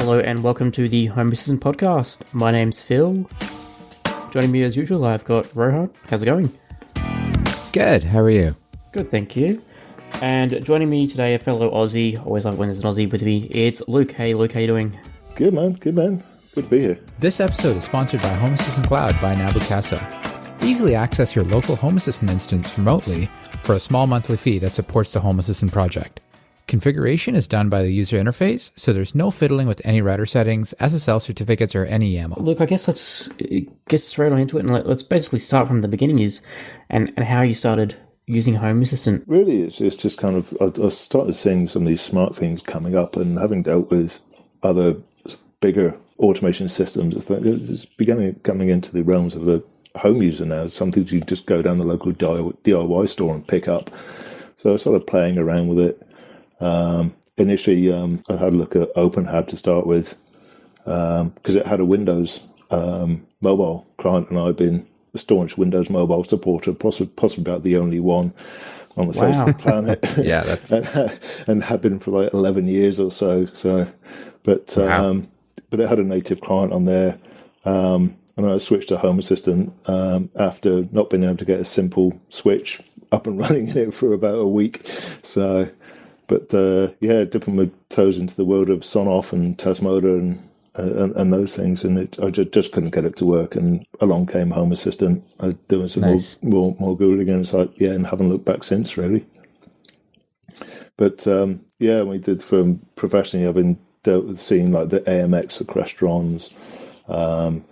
Hello and welcome to the Home Assistant Podcast. My name's Phil. Joining me as usual, I've got Rohan. How's it going? Good, how are you? Good, thank you. And joining me today, a fellow Aussie, always like when there's an Aussie with me, it's Luke. Hey Luke, how you doing? Good man. Good to be here. This episode is sponsored by Home Assistant Cloud by Nabu Casa. Easily access your local Home Assistant instance remotely for a small monthly fee that supports the Home Assistant project. Configuration is done by the user interface, so there's no fiddling with any router settings, SSL certificates, or any YAML. Look, I guess let's get straight on into it, and let's basically start from the beginning and how you started using Home Assistant. Really, it's just kind of, I started seeing some of these smart things coming up, and having dealt with other bigger automation systems, it's beginning coming into the realms of the home user now. Some things you just go down the local DIY store and pick up. So I started playing around with it. Initially, I had a look at OpenHAB to start with, because it had a Windows mobile client, and I've been a staunch Windows mobile supporter, possibly about the only one on the face of the planet. Yeah, that's and have been for like 11 years or so. But it had a native client on there, and I switched to Home Assistant after not being able to get a simple switch up and running in it for about a week. So. But dipping my toes into the world of Sonoff and Tasmoda and those things, and I just couldn't get it to work. And along came Home Assistant. I was doing some more Googling, and it's like, and haven't looked back since, really. But we did from professionally. I've been seeing like the AMX, the Crestrons, and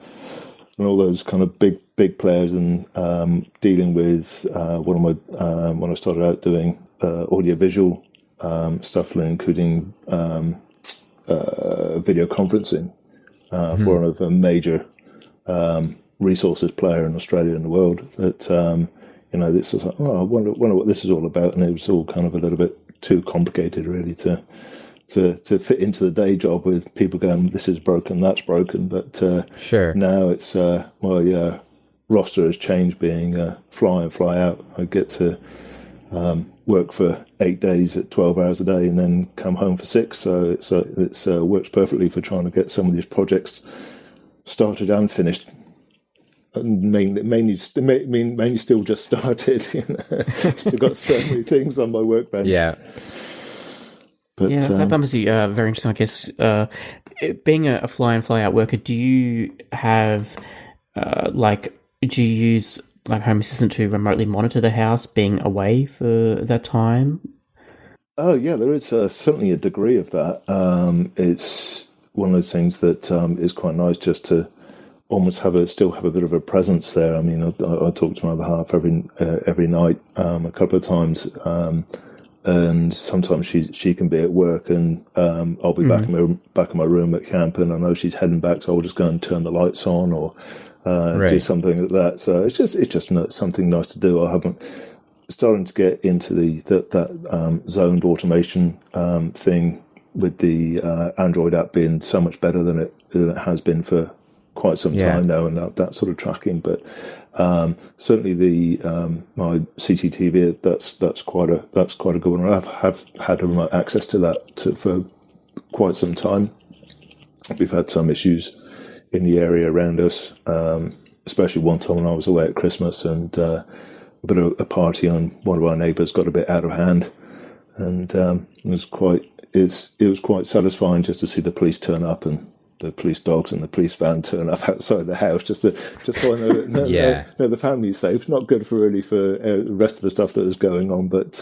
all those kind of big players, and dealing with when I started out doing audiovisual stuff, including video conferencing for one of a major resources player in Australia and the world. That this is like, I wonder what this is all about, and it was all kind of a little bit too complicated, really, to fit into the day job with people going, this is broken, that's broken. But sure. Now it's roster has changed, being fly in, fly out. I get to work for 8 days at 12 hours a day and then come home for 6. So it's works perfectly for trying to get some of these projects started and finished. And mainly still just started. Still got so many things on my workbench. Yeah. But, that must be very interesting, I guess. Being a fly in, fly out worker, do you have do you use like Home Assistant to remotely monitor the house being away for that time? Oh yeah, there is certainly a degree of that. It's one of those things that is quite nice, just to almost still have a bit of a presence there. I mean, I talk to my other half every night, a couple of times, and sometimes she can be at work, and I'll be back in my room at camp, and I know she's heading back, so I'll just go and turn the lights on or do something like that. So it's just something nice to do. I haven't starting to get into that zoned automation thing, with the Android app being so much better than it has been for quite some time now, and that sort of tracking. But certainly the my CCTV, that's quite a good one. I have had remote access to that for quite some time. We've had some issues in the area around us, especially one time when I was away at Christmas, and a bit of a party on one of our neighbours got a bit out of hand, and it was quite satisfying just to see the police turn up, and the police dogs and the police van turn up outside the house, just so I know, the family's safe. It's not good for the rest of the stuff that was going on, but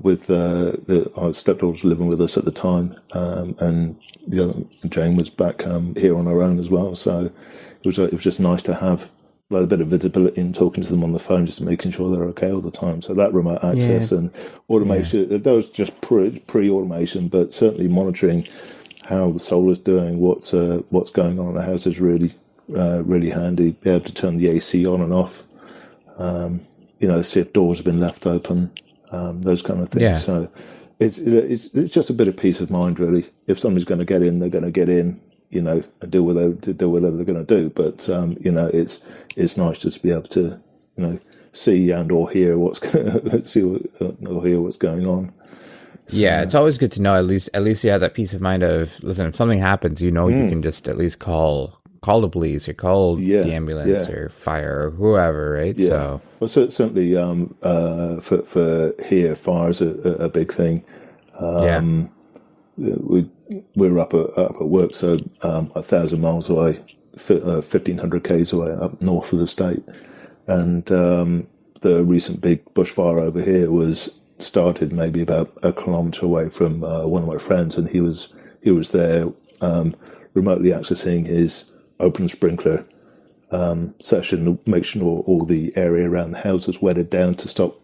with our stepdaughter was living with us at the time, and Jane was back here on her own as well. So it was just nice to have a bit of visibility and talking to them on the phone, just making sure they're okay all the time. So that remote access and automation, that was just pre-automation, but certainly monitoring how the solar's doing, what's going on in the house is really handy. Be able to turn the AC on and off, see if doors have been left open, those kind of things. Yeah. So it's just a bit of peace of mind, really. If somebody's going to get in, they're going to get in, and do whatever they're going to do. But it's nice just to be able to see and or hear what's going on. Yeah, it's always good to know. At least you have that peace of mind of, listen, if something happens, you can just at least call the police or call the ambulance or fire or whoever, right? Yeah. So, well, certainly for here, fire is a big thing. We're up at work, so 1,000 miles away, 1,500 k's away up north of the state, and the recent big bushfire over here was started maybe about a kilometre away from one of my friends, and he was there remotely accessing his open sprinkler session, make sure all the area around the house is wetted down to stop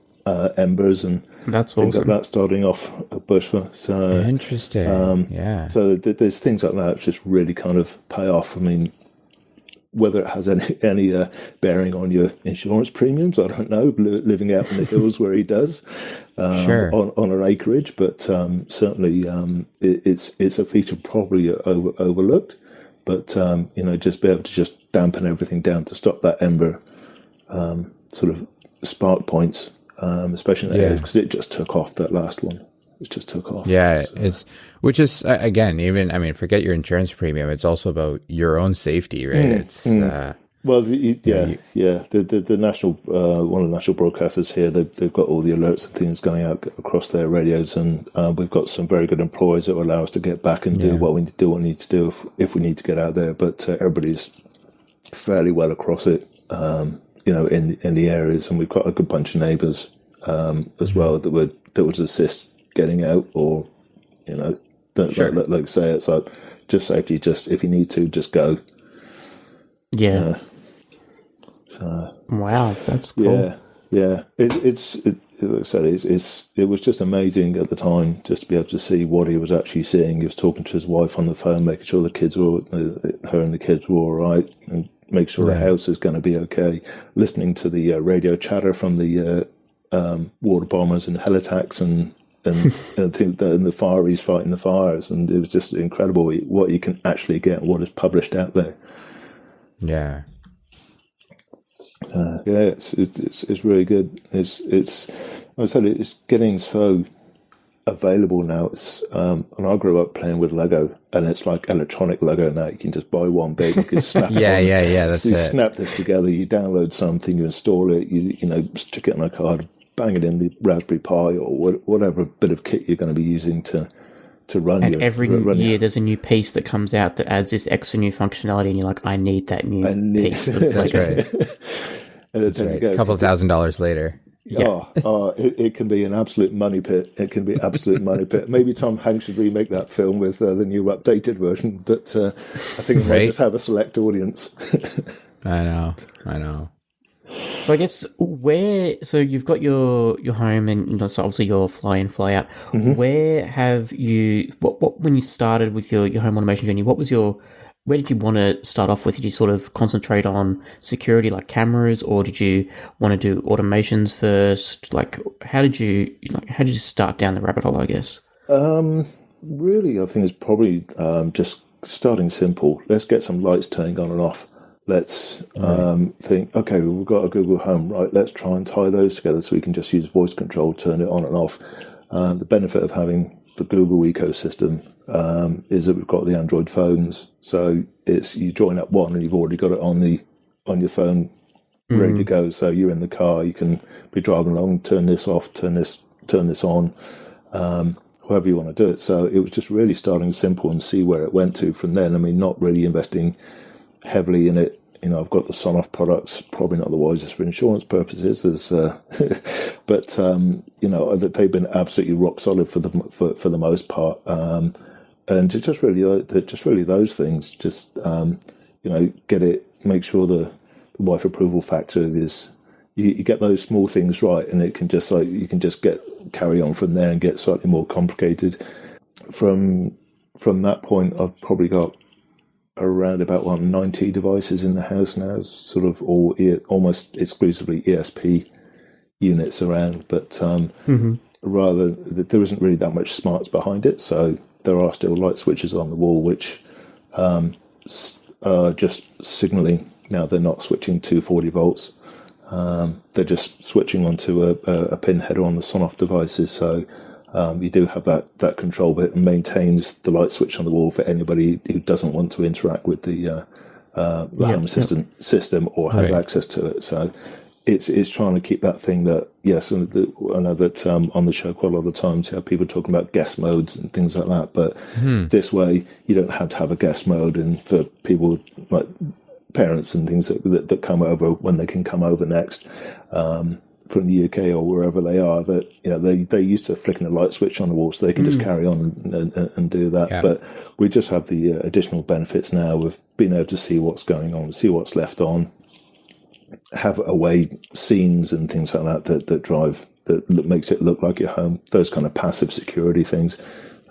embers and that's things awesome. like that starting off a bushfire. So interesting. So there's things like that which just really kind of pay off. I mean, whether it has any bearing on your insurance premiums, I don't know. Living out in the hills where he does, on an acreage, but certainly it's a feature probably overlooked. But just be able to just dampen everything down to stop that ember sort of spark points, especially in the areas, because it just took off, that last one. It just took off. Yeah, so. Which is, again, even, I mean, forget your insurance premium. It's also about your own safety, right? The national, one of the national broadcasters here, they've got all the alerts and things going out across their radios, and we've got some very good employees that will allow us to get back and do what we need to do if we need to get out there. But everybody's fairly well across it, in the areas, and we've got a good bunch of neighbours as well that would assist getting out, or like say, it's like just safety, just if you need to, just go. Wow, that's cool. Like I said, it was just amazing at the time just to be able to see what he was actually seeing. He was talking to his wife on the phone, making sure her and the kids were all right, and make sure the house is going to be okay. Listening to the radio chatter from the water bombers and hell attacks and the fire, he's fighting the fires, and it was just incredible what you can actually get and what is published out there. Yeah. It's really good. It's like I said, it's getting so available now. It's and I grew up playing with Lego, and it's like electronic Lego now. You can just buy one big, you can snap it on. That's so you it. snap this together, you download something, you install it, you stick it on a card, bang it in the Raspberry Pi or whatever bit of kit you're going to be using to run. And every year there's a new piece that comes out that adds this extra new functionality, and you're like, I need that new piece of That's right. That's right. A couple $1,000 later. It can be an absolute money pit. It can be absolute money pit. Maybe Tom Hanks should remake that film with the new updated version, but I think it might just have a select audience. I know. So I guess so you've got your home, and so obviously your fly in, fly out. Mm-hmm. Where have you, what when you started with your home automation journey, where did you want to start off with? Did you sort of concentrate on security like cameras, or did you want to do automations first? Like, how did you start down the rabbit hole, I guess? Really, I think it's probably just starting simple. Let's get some lights turning on and off. Let's think, okay, we've got a Google Home, right? Let's try and tie those together so we can just use voice control, turn it on and off. The benefit of having the Google ecosystem is that we've got the Android phones, so you join up one and you've already got it on your phone ready to go. So you're in the car, you can be driving along, turn this off, turn this on, however you want to do it. So it was just really starting simple and see where it went to from then. I mean, not really investing heavily in it. I've got the Sonoff products, probably not the wisest for insurance purposes, but they've been absolutely rock solid for the most part. And just really those things, get it, make sure the wife approval factor is, you get those small things right, and it can just you can just carry on from there and get slightly more complicated. From that point, I've probably got around about 90 devices in the house now, sort of all almost exclusively ESP units around, but rather there isn't really that much smarts behind it, so there are still light switches on the wall which are just signaling. Now they're not switching to 40 volts, they're just switching onto a pin header on the Sonoff devices, so you do have that control bit and maintains the light switch on the wall for anybody who doesn't want to interact with the Home Assistant system or has access to it. So it's trying to keep that thing that, yes, and I know that on the show quite a lot of the times you have people talking about guest modes and things like that, but this way you don't have to have a guest mode, and for people like parents and things that come over when they can come over next, from the UK or wherever they are, that they're used to flicking a light switch on the wall, so they can just carry on and do that. Yeah. But we just have the additional benefits now of being able to see what's going on, see what's left on, have away scenes and things like that drive that makes it look like your home. Those kind of passive security things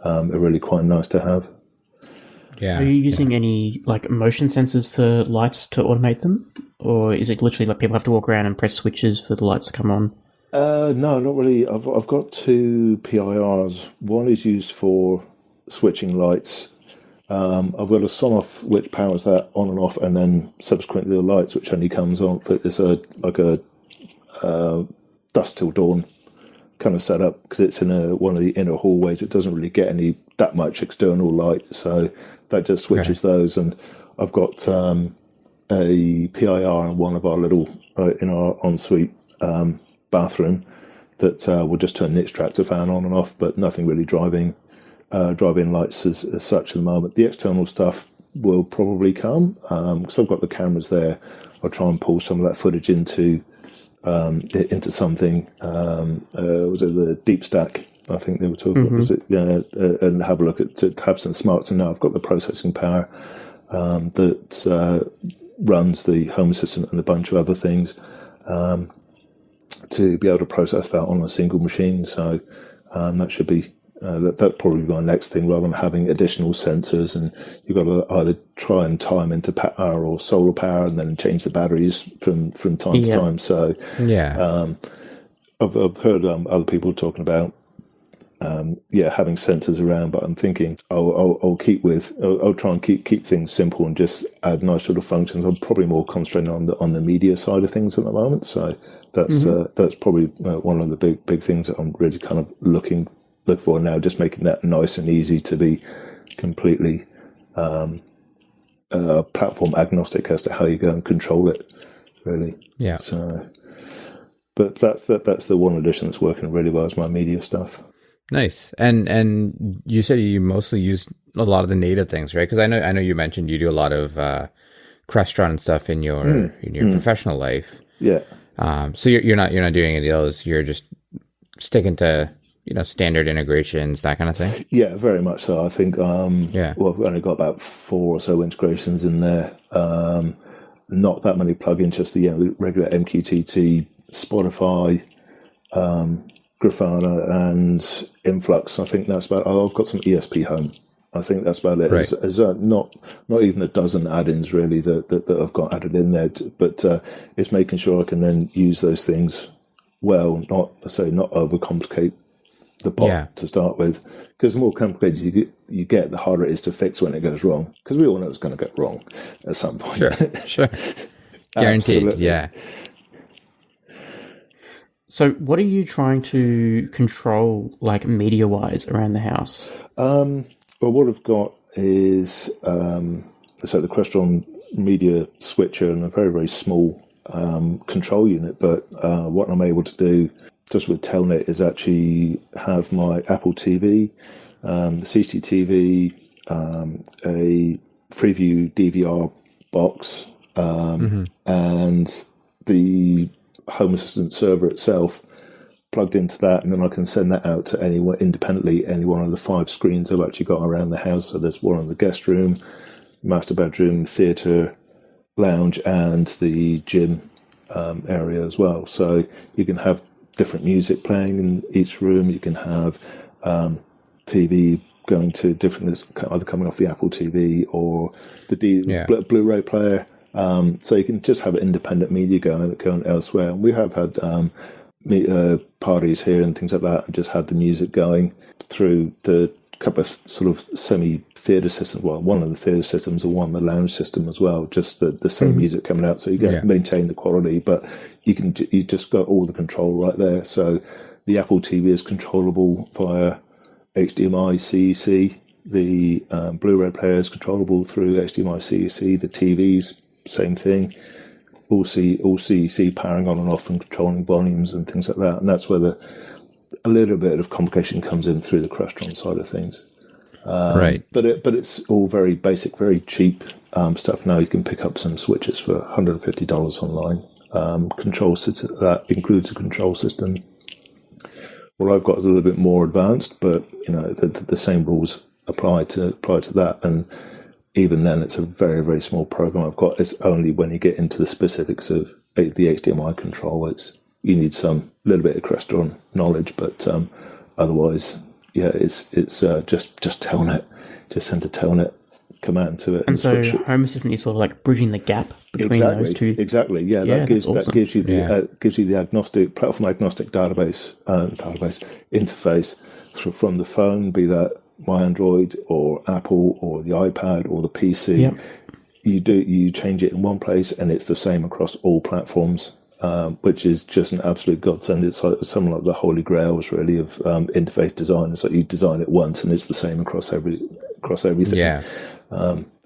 are really quite nice to have. Yeah. Are you using any like motion sensors for lights to automate them, or is it literally like people have to walk around and press switches for the lights to come on? No, not really. I've got 2 PIRs. One is used for switching lights. I've got a Sonoff which powers that on and off, and then subsequently the lights which only comes on. It's a dusk till dawn kind of setup, because it's in one of the inner hallways. It doesn't really get that much external light, so that just switches those. And I've got a PIR in one of our little in our ensuite bathroom that will just turn the extractor fan on and off, but nothing really driving lights as such at the moment. The external stuff will probably come, because I've got the cameras there. I'll try and pull some of that footage into something. Was it the Deep Stack? I think they were talking about, was it? Yeah, and have a look to have some smarts. And now I've got the processing power that runs the Home Assistant and a bunch of other things to be able to process that on a single machine. So that should be that'd probably be my next thing, rather than having additional sensors, and you've got to either try and tie them into power or solar power and then change the batteries from time to time. So I've heard other people talking about having sensors around, but I'm thinking I'll try and keep things simple and just add nice little functions. I'm probably more concentrating on the media side of things at the moment, so that's probably one of the big things that I'm really kind of look for now, just making that nice and easy to be completely platform agnostic as to how you go and control it, really. Yeah. So, but that's the one addition that's working really well, is my media stuff. Nice. And you said you mostly use a lot of the native things, right? Because I know you mentioned you do a lot of Crestron and stuff in your professional life. Yeah. So you're not doing any of those. You're just sticking to standard integrations, that kind of thing. Yeah, very much so. I think well, I've only got about 4 or so integrations in there. Not that many plugins, just the regular MQTT, Spotify, Grafana, and Influx. I think that's about. I've got some ESP Home. I think that's about it. Right. There's not even a dozen add-ins really that I've got added in there. But it's making sure I can then use those things well, not overcomplicate the pot to start with, because the more complicated you get, the harder it is to fix when it goes wrong, because we all know it's going to go wrong at some point. Sure. Guaranteed. Absolutely. Yeah. So what are you trying to control, like media-wise, around the house? Well, what I've got is the Crestron media switcher and a very, very small control unit, but what I'm able to do just with Telnet is actually have my Apple TV, the CCTV, a Freeview DVR box, and the Home Assistant server itself plugged into that, and then I can send that out to anyone independently, any one of the 5 screens I've actually got around the house. So there's one in the guest room, master bedroom, theatre, lounge, and the gym area as well. So you can have different music playing in each room. You can have TV going to different, either coming off the Apple TV or the Blu-ray player. So you can just have independent media going elsewhere. And we have had parties here and things like that, and just had the music going through the couple of sort of semi-theatre systems. Well, one of the theatre systems and one the lounge system as well. Just the same music coming out, so you maintain the quality, but you just got all the control right there. So The Apple TV is controllable via HDMI CEC. The Blu-ray player is controllable through HDMI CEC. The TVs, same thing. All CEC powering on and off and controlling volumes and things like that. And that's where a little bit of complication comes in through the Crestron side of things. Right. But it's all very basic, very cheap stuff. Now you can pick up some switches for $150 online. Control system, that includes a control system. What I've got is a little bit more advanced, but the same rules apply to that. And even then, it's a very, very small program I've got. It's only when you get into the specifics of the HDMI control, you need some little bit of Crestron knowledge, but otherwise, yeah, it's just Telnet. Just send a Telnet command to it. And so Home Assistant is sort of like bridging the gap between those two. Exactly. Yeah, that gives you the agnostic, platform agnostic database interface from the phone, be that my Android or Apple or the iPad or the PC. Yep. You change it in one place and it's the same across all platforms, which is just an absolute godsend. It's like something like the holy grails really of interface design. It's like you design it once and it's the same across everything. Yeah.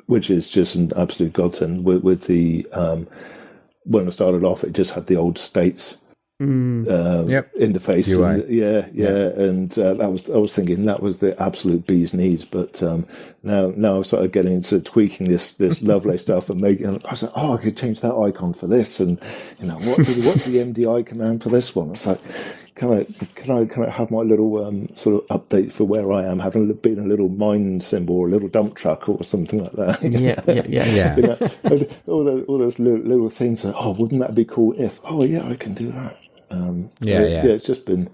Which is just an absolute godsend. With the when I started off, it just had the old states interface. And I was thinking that was the absolute bee's knees. But now I've started getting into tweaking this lovely stuff and making. I was like, I could change that icon for this, and what's the MDI command for this one? It's like, can I have my little sort of update for where I am, having been a little mine symbol or a little dump truck or something like that? Yeah. All those little things. Wouldn't that be cool if? Oh yeah, I can do that. It's just been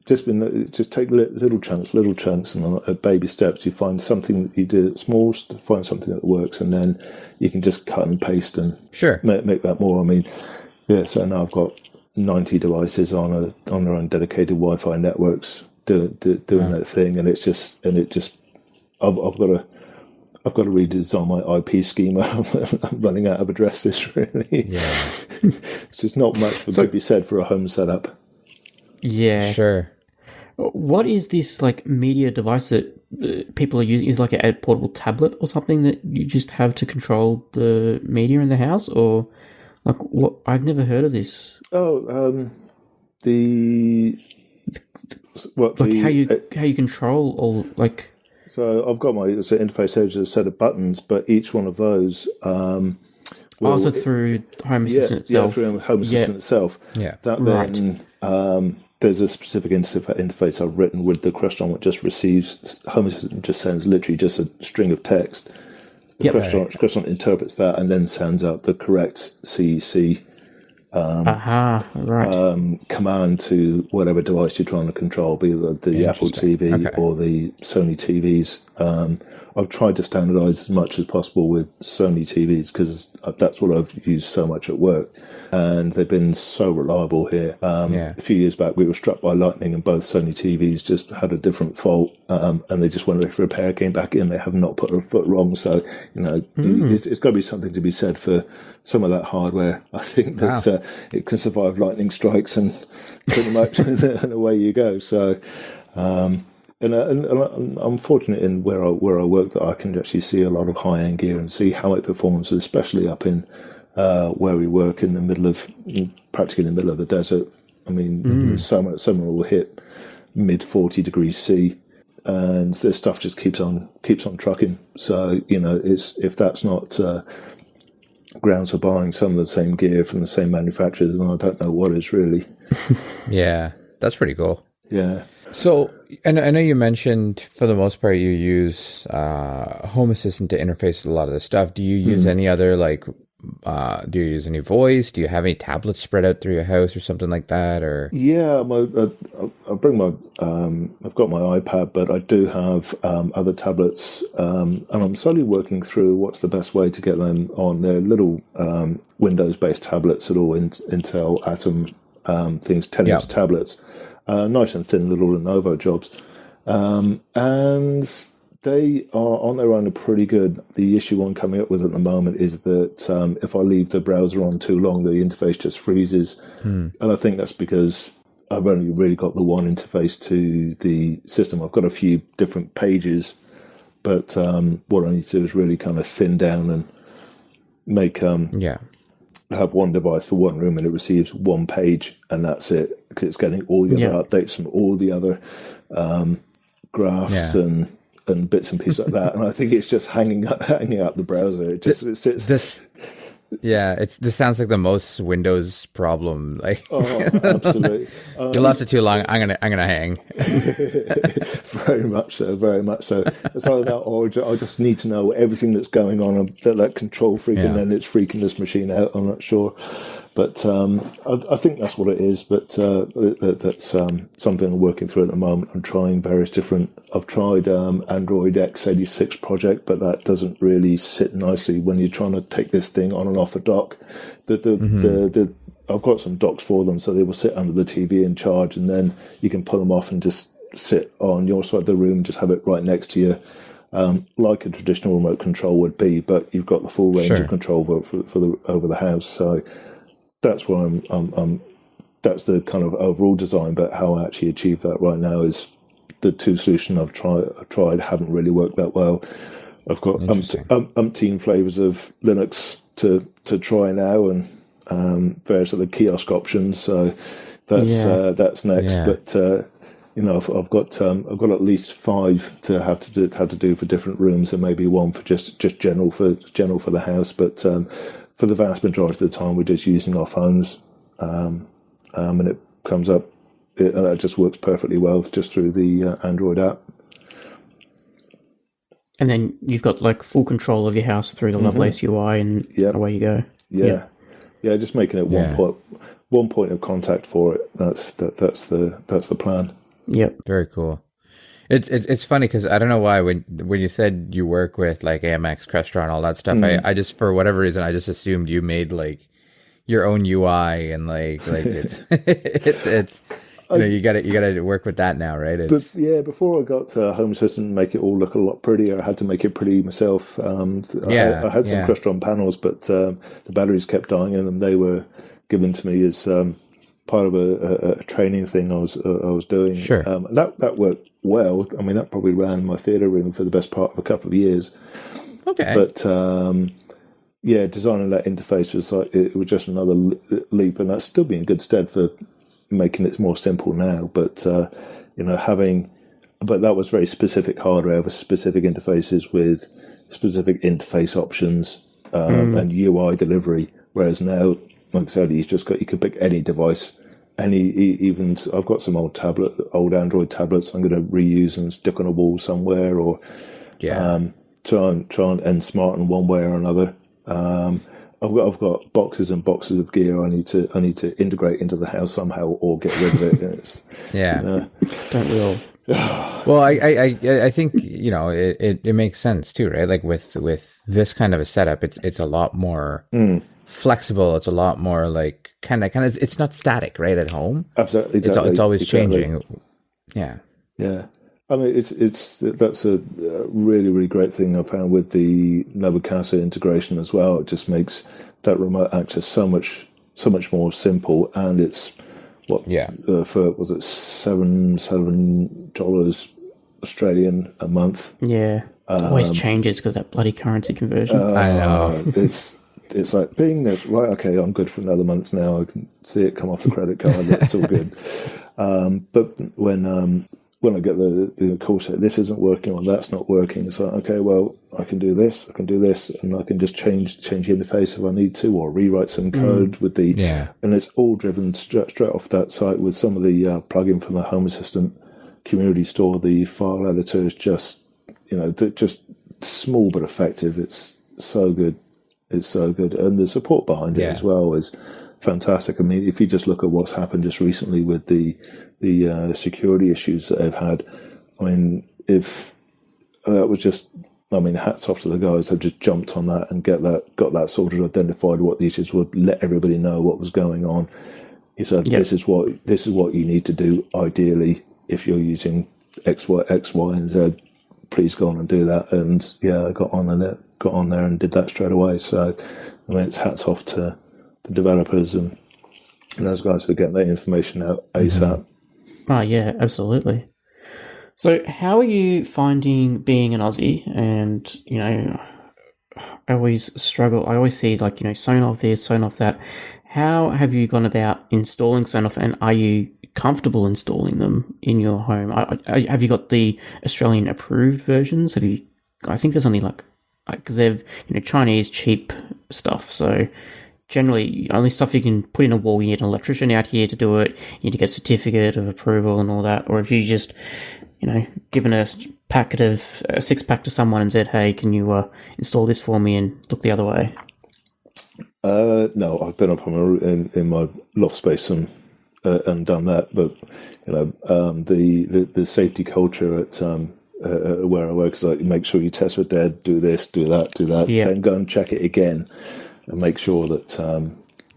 just take little chunks, and at baby steps, you find something that you did at small, find something that works, and then you can just cut and paste and make that more. I mean, so now I've got 90 devices on their own dedicated Wi-Fi networks doing that thing, and I've got to redesign my IP schema. I'm running out of addresses, really. Yeah. It's just not much to be said for a home setup. Yeah. Sure. What is this like media device that people are using? Is like a portable tablet or something that you just have to control the media in the house, or like what? I've never heard of this. How you control all like. So I've got my interface edge, a set of buttons, but each one of those. So through Home Assistant itself. Yeah, through Home Assistant itself. Yeah. Then there's a specific interface I've written with the Crestron, which just receives. Home Assistant just sends literally just a string of text. The Crestron interprets that and then sends out the correct CEC command to whatever device you're trying to control, be it the Apple TV or the Sony TVs. I've tried to standardize as much as possible with Sony TVs because that's what I've used so much at work, and they've been so reliable here. A few years back, we were struck by lightning, and both Sony TVs just had a different fault, and they just went away for repair, came back in, they have not put a foot wrong. So it's got to be something to be said for some of that hardware. I think that it can survive lightning strikes, and pretty much and away you go. So. And I'm fortunate in where I work that I can actually see a lot of high-end gear and see how it performs, especially up in where we work practically in the middle of the desert. I mean, summer will hit mid 40 degrees C, and this stuff just keeps on trucking. So if that's not grounds for buying some of the same gear from the same manufacturers, then I don't know what is really. Yeah, that's pretty cool. Yeah. So, and I know you mentioned for the most part you use Home Assistant to interface with a lot of this stuff. Do you use any other do you use any voice? Do you have any tablets spread out through your house or something like that? Or I bring I've got my iPad, but I do have other tablets, and I'm slowly working through what's the best way to get them on. They're little Windows-based tablets, at all Intel Atom things, 10-inch tablets. Nice and thin little Lenovo jobs. And they are on their own are pretty good. The issue I'm coming up with at the moment is that if I leave the browser on too long, the interface just freezes. And I think that's because I've only really got the one interface to the system. I've got a few different pages, but what I need to do is really kind of thin down and make have one device for one room, and it receives one page, and that's it, because it's getting all the other updates from all the other graphs and bits and pieces like that. And I think it's just hanging up the browser. It just it sits. This sounds like the most Windows problem. Like, absolutely. You left it too long. I'm gonna hang. Very much so. Very much so. It's either that, or I just need to know everything that's going on. That control freak, and then it's freaking this machine out. I'm not sure, but I think that's what it is. But that's something I'm working through at the moment. I'm trying various different. I've tried Android x86 project, but that doesn't really sit nicely when you're trying to take this thing on and off a dock. I've got some docks for them, so they will sit under the TV and charge, and then you can pull them off and just sit on your side of the room, just have it right next to you, like a traditional remote control would be. But you've got the full range of control over the house. So that's where I'm. That's the kind of overall design. But how I actually achieve that right now is the two solutions I've tried haven't really worked that well. I've got umpteen flavors of Linux to try now, and various other kiosk options. So that's next. Yeah. But I've got at least 5 to have to do for different rooms, and maybe one for just general for the house. But for the vast majority of the time, we're just using our phones, and it comes up. It just works perfectly well just through the Android app. And then you've got like full control of your house through the Lovelace UI, and away you go. Yeah, just making it one point of contact for it. That's the plan. Yep. Very cool. It's funny because I don't know why when you said you work with like AMX, Crestor, and all that stuff, I just, for whatever reason, I just assumed you made like your own UI, and like it's you got to work with that now, right? Before I got Home Assistant, make it all look a lot prettier, I had to make it pretty myself. I had some Crestron panels, but the batteries kept dying in them. They were given to me as part of a training thing I was doing. Sure. That worked well. I mean, that probably ran my theatre room for the best part of a couple of years. Okay. But designing that interface was like, it was just another leap, and that's still been in good stead for making it more simple now. But but that was very specific hardware with specific interfaces with specific interface options and UI delivery. Whereas now, like I said, you can pick any device, even I've got some old Android tablets I'm going to reuse and stick on a wall somewhere, or try and end smart in one way or another. I've got boxes and boxes of gear I need to integrate into the house somehow, or get rid of it. Don't we all? Well, I think it makes sense too, right? Like with this kind of a setup, it's a lot more flexible. It's a lot more like kind of it's not static, right? At home, absolutely, it's always changing. Yeah. I mean, that's a really, really great thing I found with the Nabu Casa integration as well. It just makes that remote access so much more simple, and it's for was it $7 Australian a month? Yeah, it always changes because that bloody currency conversion. I know. It's like being there, right? Okay, I'm good for another month now. I can see it come off the credit card. That's all good. But when I get the call set, this isn't working or that's not working, it's like, okay, well, I can do this, and I can just change the interface if I need to, or rewrite some code with and it's all driven straight off that site with some of the plugin from the Home Assistant community store. The file editor is just small but effective. It's so good. And the support behind it as well is fantastic. I mean, if you just look at what's happened just recently with the security issues that they've had, I mean, if that was hats off to the guys who just jumped on that and got that sorted, identified what the issues were, let everybody know what was going on. He said, this is what you need to do ideally if you're using X, Y, and Z. Please go on and do that. And I got on there and did that straight away. So I mean, it's hats off to the developers and And those guys will get that information out ASAP. Oh, yeah, absolutely. So how are you finding being an Aussie? And, I always struggle. I always see, Sonoff this, Sonoff that. How have you gone about installing Sonoff, and are you comfortable installing them in your home? Have you got the Australian approved versions? I think there's only because they're, Chinese cheap stuff. So generally, only stuff you can put in a wall, you need an electrician out here to do it. You need to get a certificate of approval and all that. Or if you just, given a six-pack to someone and said, hey, can you install this for me, and look the other way? No, I've been up in my loft space and done that. But, the safety culture at where I work is like, make sure you test for dead, do this, do that, then go and check it again and make sure that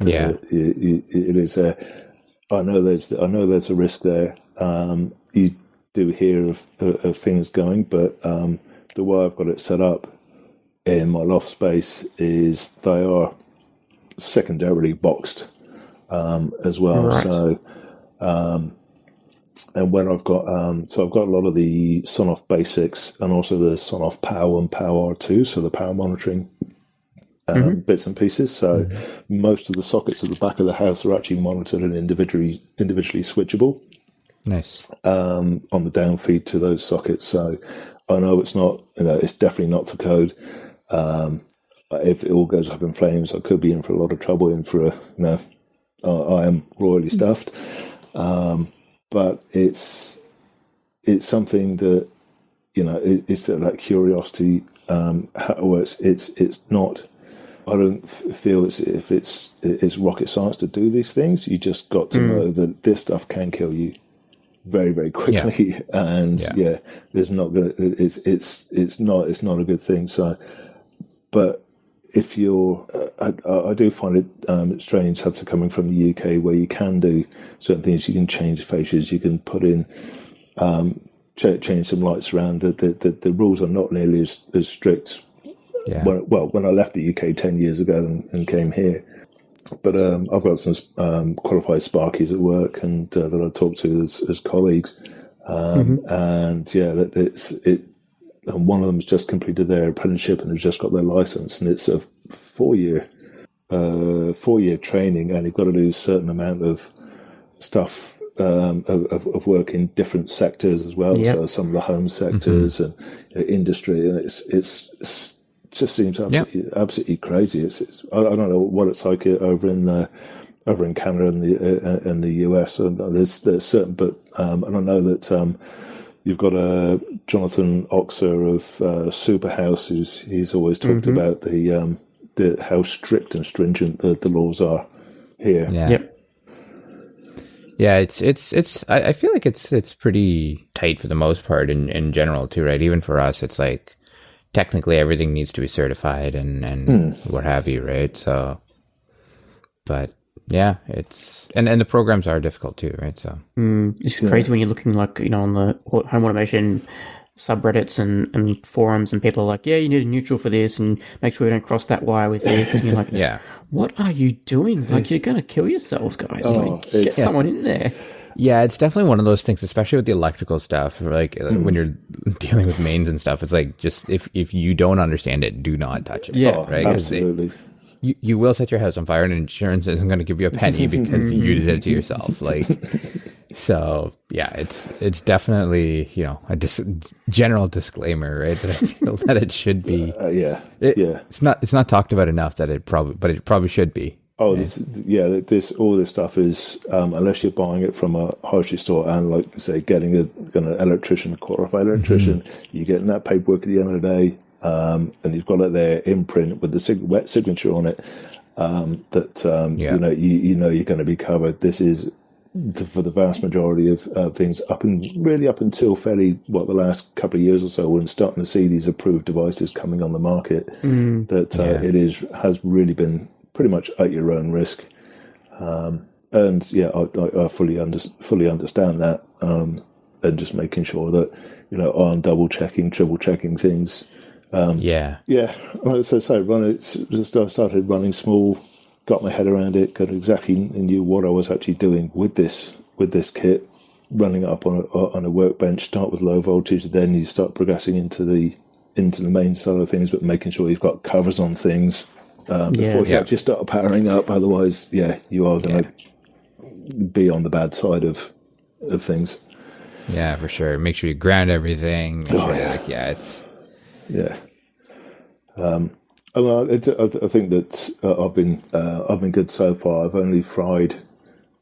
it is I know there's a risk there. You do hear of things going, but the way I've got it set up in my loft space is they are secondarily boxed as well. Right. So and when I've got I've got a lot of the Sonoff basics and also the Sonoff Power and Power R2, so the power monitoring bits and pieces. So most of the sockets at the back of the house are actually monitored and individually switchable. Nice. On the downfeed to those sockets. So I know it's not, it's definitely not to code. If it all goes up in flames, I could be in for a lot of trouble, I am royally stuffed. But it's something that, it's that curiosity, how it works. It's not, I don't feel it's rocket science to do these things. You just got to know that this stuff can kill you very, very quickly, and there's not gonna. It's not a good thing. So, but if you're, I do find it strange after coming from the UK, where you can do certain things. You can change fascias. You can put in, change some lights around. The rules are not nearly as strict. Yeah. When I left the UK 10 years ago and came here. But I've got some qualified Sparkies at work and that I talk to as colleagues, and and one of them's just completed their apprenticeship and has just got their license, and it's a 4-year training, and you've got to do a certain amount of stuff of work in different sectors as well. Yep. So some of the home sectors and industry, and it's just seems absolutely crazy. I don't know what it's like over in Canada and the US. And there's certain, but and I know that you've got a Jonathan Oxer of Superhouse, he's always talked about the how strict and stringent the laws are here. Yeah. Yep. Yeah, it's. I feel like it's pretty tight for the most part in general too, right? Even for us, it's like, technically everything needs to be certified and what have you, right? So, but yeah, it's, and the programs are difficult too, right? So it's crazy when you're looking on the home automation subreddits and forums, and people are like, you need a neutral for this, and make sure you don't cross that wire with this, and you're like, what are you doing? You're going to kill yourselves, guys. Get someone in there. Yeah, it's definitely one of those things, especially with the electrical stuff. When you're dealing with mains and stuff, it's like, just if you don't understand it, do not touch it. Yeah, right? Absolutely. You will set your house on fire, and insurance isn't going to give you a penny because you did it to yourself. So yeah, it's definitely a general disclaimer, right? That I feel that it should be. It's not talked about enough but it probably should be. Oh, all this stuff is, unless you're buying it from a high street store and, like I say, getting an electrician, a qualified electrician, you're getting that paperwork at the end of the day, and you've got it there in print with the wet signature on it, you're going to be covered. This is for the vast majority of things up until fairly, the last couple of years or so, when starting to see these approved devices coming on the market, has really been pretty much at your own risk, I fully understand that, and just making sure that I'm double checking, triple checking things. Like I started running small got my head around it, knew what I was actually doing with this kit, running it up on a workbench. Start with low voltage, then you start progressing into the main side of things, but making sure you've got covers on things before you actually start powering up. Otherwise, you are going to be on the bad side of things. Yeah, for sure. Make sure you ground everything. I think that I've been good so far. I've only fried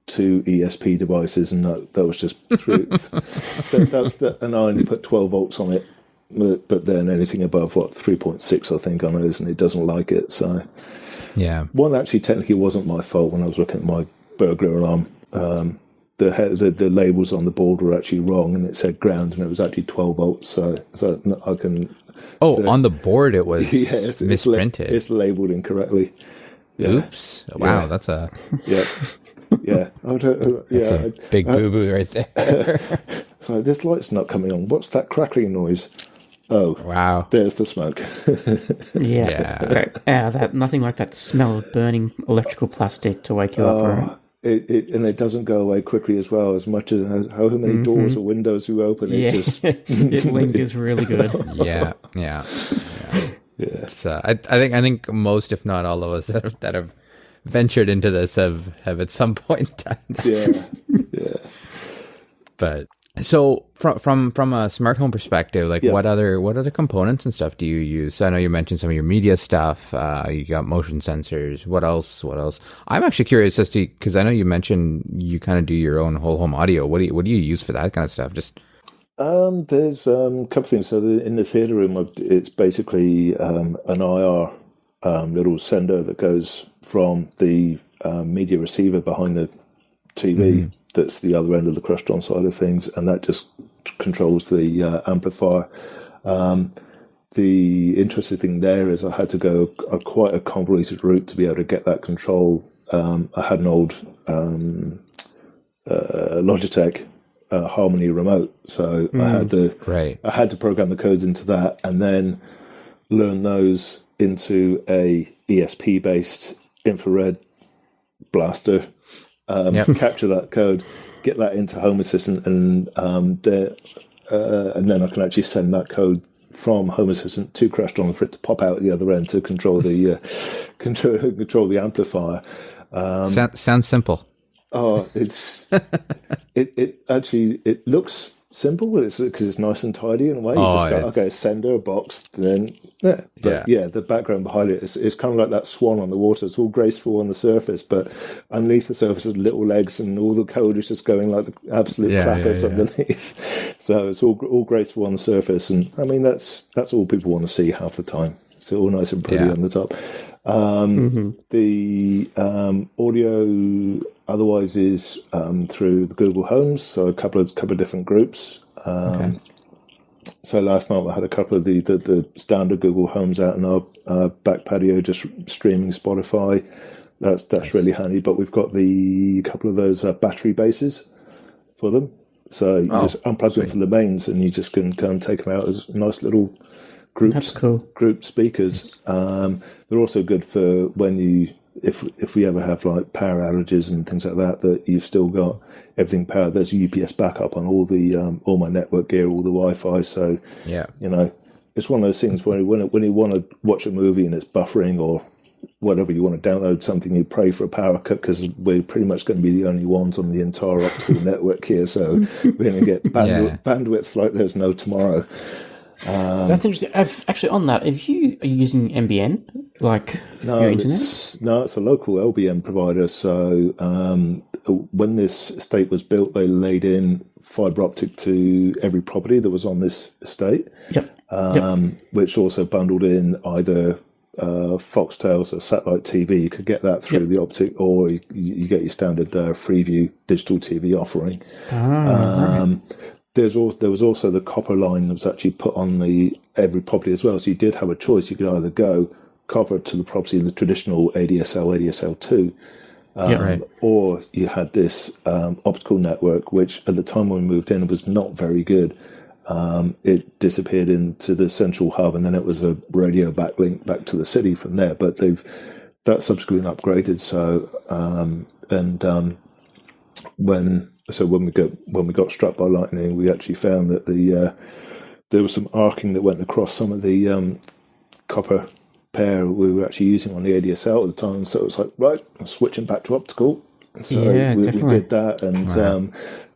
2 ESP devices, and that was just through. And I only put 12 volts on it. But then anything above 3.6, I think, on those, and it doesn't like it. So one actually technically wasn't my fault when I was looking at my burglar alarm. The labels on the board were actually wrong, and it said ground, and it was actually 12 volts. So I can. On the board it was misprinted. It's labeled incorrectly. Yeah. Oops! Wow, that's a that's a big boo boo right there. So this light's not coming on. What's that crackling noise? Oh, wow! There's the smoke. That nothing like that smell of burning electrical plastic to wake you up. Right? It doesn't go away quickly as well. As much as how many doors or windows you open, it just it lingers really good. Yeah. So I think most, if not all of us that have ventured into this have at some point done that. Yeah. But so from a smart home perspective, what other components and stuff do you use? So I know you mentioned some of your media stuff. You got motion sensors. What else? I'm actually curious as to, because I know you mentioned you kind of do your own whole home audio. What do you use for that kind of stuff? Just there's a couple of things. So in the theatre room, it's basically an IR little sender that goes from the media receiver behind the TV. That's the other end of the Crestron side of things, and that just controls the amplifier. The interesting thing there is I had to go quite a convoluted route to be able to get that control. I had an old Logitech Harmony remote, so I had to program the codes into that, and then learn those into a ESP based infrared blaster. Capture that code, get that into Home Assistant, and then I can actually send that code from Home Assistant to Crestron for it to pop out at the other end to control the control the amplifier. Sounds simple. Oh, it actually looks simple because it's nice and tidy in a way. You just go, sender, a box, then the background behind it is kind of like that swan on the water. It's all graceful on the surface, but underneath the surface is little legs, and all the code is just going like the absolute clappers underneath. So it's all graceful on the surface, and I mean that's all people want to see half the time. It's all nice and pretty on the top. The audio otherwise is through the Google Homes, so a couple of different groups. So last night I had a couple of the standard Google Homes out in our back patio, just streaming Spotify. That's nice. Really handy. But we've got the couple of those battery bases for them, so you just unplug them from the mains, and you just can go and take them out as nice little groups. That's cool. Group speakers. They're also good for when if we ever have like power outages and things like that you've still got everything powered. There's a UPS backup on all my network gear, all the Wi-Fi. So it's one of those things where when you want to watch a movie and it's buffering or whatever, you want to download something, you pray for a power cut, because we're pretty much going to be the only ones on the entire optical network here. So we're going to get bandwidth like there's no tomorrow. That's interesting. Actually, on that, are you using NBN, like your internet? No, it's a local LBN provider. So when this estate was built, they laid in fibre optic to every property that was on this estate. Which also bundled in either Foxtel, so satellite TV. You could get that through the optic, or you get your standard Freeview digital TV offering. Right. There was also the copper line that was actually put on every property as well. So you did have a choice. You could either go copper to the property in the traditional ADSL 2, or you had this optical network, which at the time when we moved in, it was not very good. It disappeared into the central hub, and then it was a radio backlink back to the city from there. But they've that subsequently upgraded. So when we got struck by lightning, we actually found that there was some arcing that went across some of the copper pair we were actually using on the ADSL at the time. So it was like, right, I'm switching back to optical. So we did that, and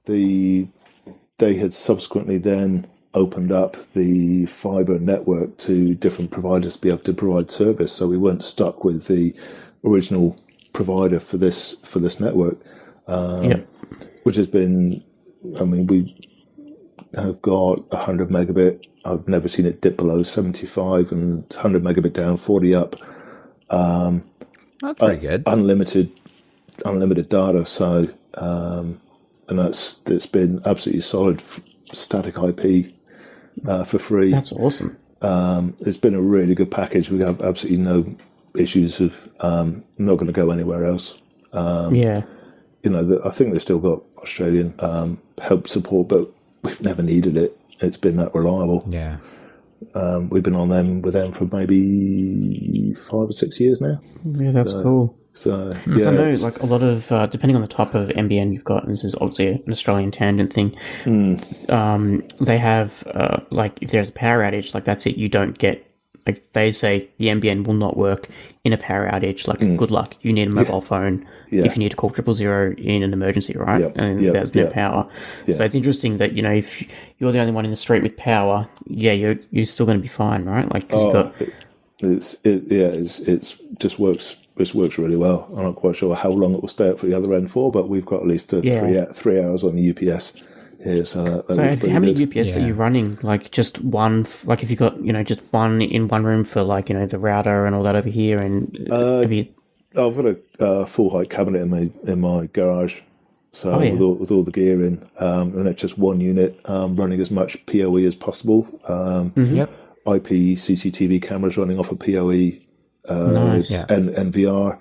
they had subsequently then opened up the fiber network to different providers to be able to provide service. So we weren't stuck with the original provider for this network, which has been. I mean, we have got 100 megabit. I've never seen it dip below 75, and 100 megabit down, 40 up. That's pretty good. Unlimited data. So, and it's been absolutely solid static IP for free. That's awesome. It's been a really good package. We have absolutely no issues of not going to go anywhere else. I think they've still got Australian help support, but we've never needed it. It's been that reliable. Yeah. We've been with them for maybe 5 or 6 years now. Yeah, that's cool. So, because I know, like, a lot of, depending on the type of NBN you've got, and this is obviously an Australian tangent thing, they have, like, if there's a power outage, like, that's it. You don't get, like, they say the NBN will not work in a power outage. Like, good luck. You need a mobile phone if you need to call 000 in an emergency, right? And there's no power. So it's interesting that, you know, if you're the only one in the street with power, you're still going to be fine, right? Like, because it's just works. This works really well. I'm not quite sure how long it will stay up for the other end for, but we've got at least 3 hours on the UPS here. So how many UPS are you running? Like, just one? Like, if you got, you know, just one in one room for, like, you know, the router and all that over here, and I've got a full height cabinet in my garage. So with all the gear in, and it's just one unit running as much PoE as possible. IP CCTV cameras running off a PoE. Nice. And VR,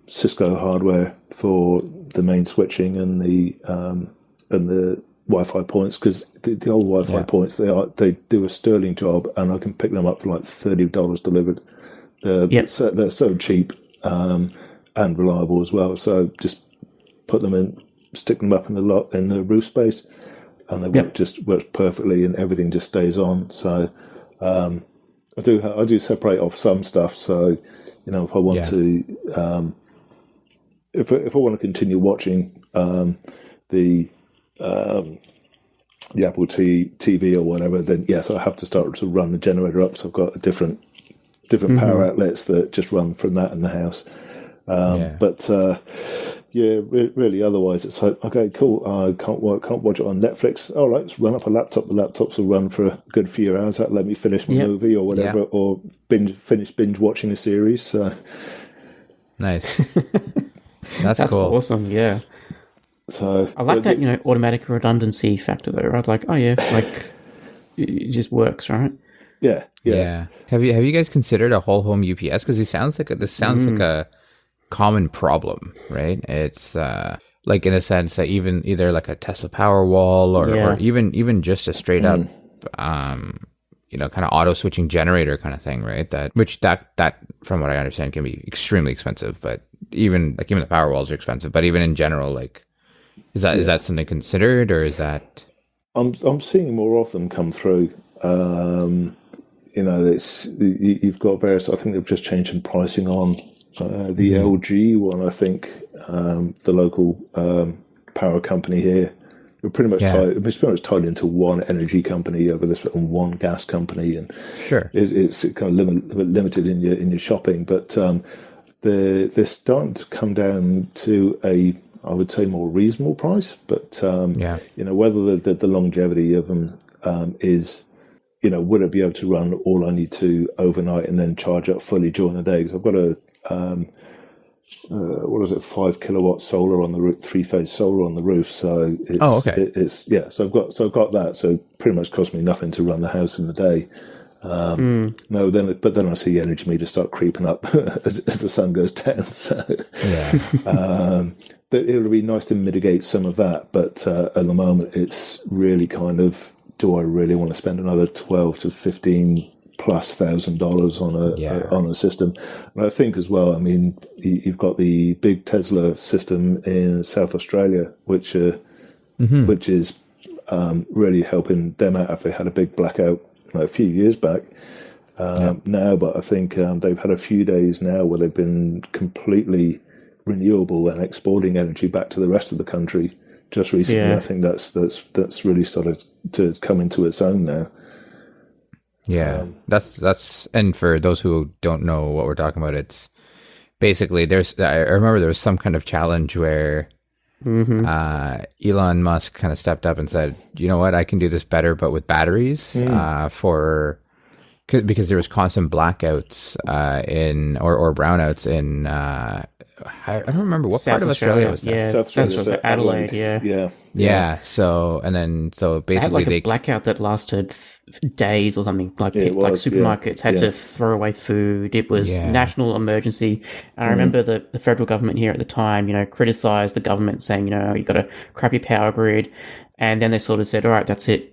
Cisco hardware for the main switching and the Wi-Fi points, because the old Wi-Fi points they do a sterling job, and I can pick them up for like $30 delivered. They're so cheap and reliable as well. So just put them in, stick them up in the roof space, and they works perfectly, and everything just stays on. So. I do separate off some stuff, so you know, if I want to, if I want to continue watching the Apple TV or whatever, then yes, I have to start to run the generator up. So I've got a different power outlets that just run from that in the house. But really, otherwise it's like, okay, cool. I can't watch it on Netflix. All right, let's run up a laptop. The laptops will run for a good few hours. That'll let me finish my movie or whatever, or finish binge watching a series. So nice. That's cool. Awesome. Yeah. So I like that, you know, automatic redundancy factor though, right? Like, like it just works, right? Yeah. Have you guys considered a whole home UPS? Because this sounds like a common problem, right? It's like, in a sense that even either like a Tesla Powerwall or even just a straight up you know, kind of auto switching generator kind of thing, right? That from what I understand can be extremely expensive, but even the Powerwalls are expensive, but even in general, like is that something considered, or is that I'm seeing more of them come through. You know, you've got various. I think they've just changed some pricing on the LG one. I think the local power company here. We're pretty much tied into one energy company over this, and one gas company, and it's kind of limited in your shopping. But they're starting to come down to a, I would say, more reasonable price. But you know, whether the longevity of them is, you know, would it be able to run all I need to overnight and then charge up fully during the day? Because I've got a 5 kilowatt solar on the roof, 3-phase solar on the roof. So it's So I've got that. So pretty much cost me nothing to run the house in the day. But then I see the energy meter start creeping up as the sun goes down. So it would be nice to mitigate some of that. But at the moment, it's really kind of, do I really want to spend another 12 to 15 plus $1,000 on a system. And I think as well, I mean, you've got the big Tesla system in South Australia, which is really helping them out after they had a big blackout a few years back. Now, but I think they've had a few days now where they've been completely renewable and exporting energy back to the rest of the country. Just recently, I think that's really started to come into its own now. Yeah, that's and for those who don't know what we're talking about, it's basically I remember there was some kind of challenge where Elon Musk kind of stepped up and said, you know what, I can do this better, but with batteries because there was constant blackouts or brownouts in I don't remember what South part of Australia was that. Yeah, South Australia, Adelaide. Yeah. So basically they had like a blackout that lasted days or something. Like supermarkets had to throw away food. It was national emergency. And I remember the federal government here at the time, criticized the government, saying, you've got a crappy power grid. And then they sort of said, all right, that's it.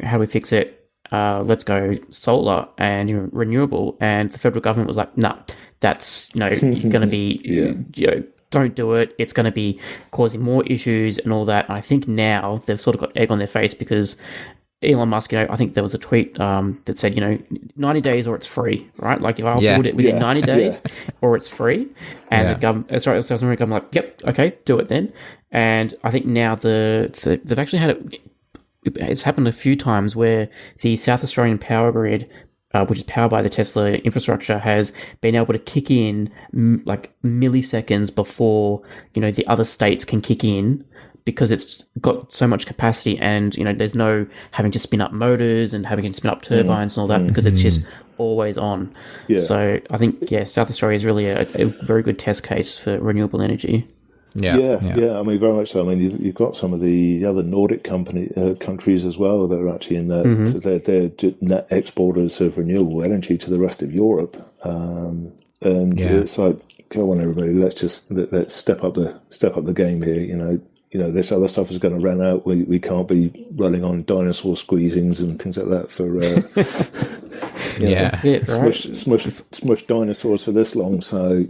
How do we fix it? Let's go solar and renewable. And the federal government was like, nah, that's going to be don't do it. It's going to be causing more issues and all that. And I think now they've sort of got egg on their face because Elon Musk, I think there was a tweet that said, 90 days or it's free, right? Like if I'll build it within 90 days or it's free. And the government, the government like, yep, okay, do it then. And I think now they've actually had it. It's happened a few times where the South Australian power grid, which is powered by the Tesla infrastructure, has been able to kick in like milliseconds before, the other states can kick in because it's got so much capacity and, there's no having to spin up motors and having to spin up turbines and all that because it's just always on. Yeah. So I think, South Australia is really a very good test case for renewable energy. Yeah. I mean, very much so. I mean, you've got some of the other Nordic countries as well that are actually in that. They're net exporters of renewable energy to the rest of Europe, and it's like, come on, everybody, let's step up the game here. This other stuff is going to run out. We can't be running on dinosaur squeezings and things like that for. That's it, right? Smush dinosaurs for this long. So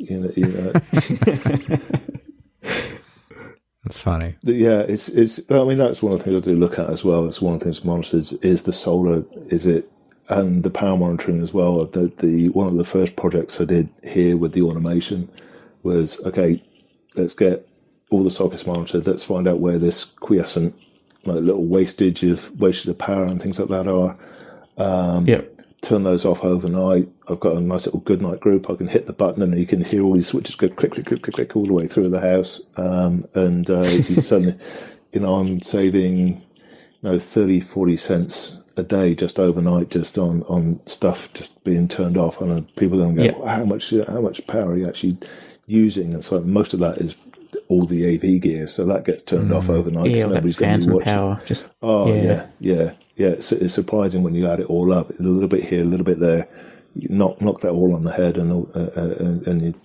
That's funny. Yeah, it's. I mean, that's one of the things I do look at as well. It's one of the things monitored is the solar. Is it and the power monitoring as well? The one of the first projects I did here with the automation was let's get all the sockets monitored. Let's find out where this quiescent little wastage of power and things like that are. Turn those off overnight. I've got a nice little good night group. I can hit the button and you can hear all these switches go click, click, click, click, click all the way through the house. And you suddenly, I'm saving, 30, 40 cents a day just overnight, just on stuff just being turned off. And people are going to go, how much power are you actually using? And so most of that is all the AV gear. So that gets turned off overnight because nobody's going to be watching. Power. Yeah, it's surprising when you add it all up. A little bit here, a little bit there. You knock that all on the head,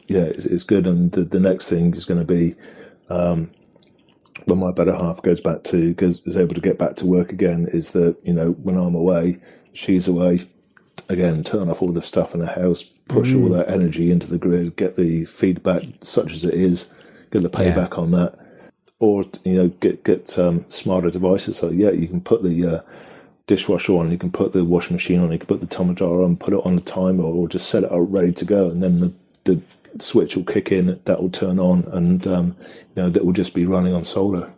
it's good. And the next thing is going to be when my better half is able to get back to work again. Is that when I'm away, she's away again. Turn off all the stuff in the house, push all that energy into the grid, get the feedback such as it is, get the payback on that, or get smarter devices. So you can put the dishwasher on, you can put the washing machine on, you can put the tumble dryer on, put it on a timer, or just set it up ready to go, and then the switch will kick in, that will turn on, and that will just be running on solar.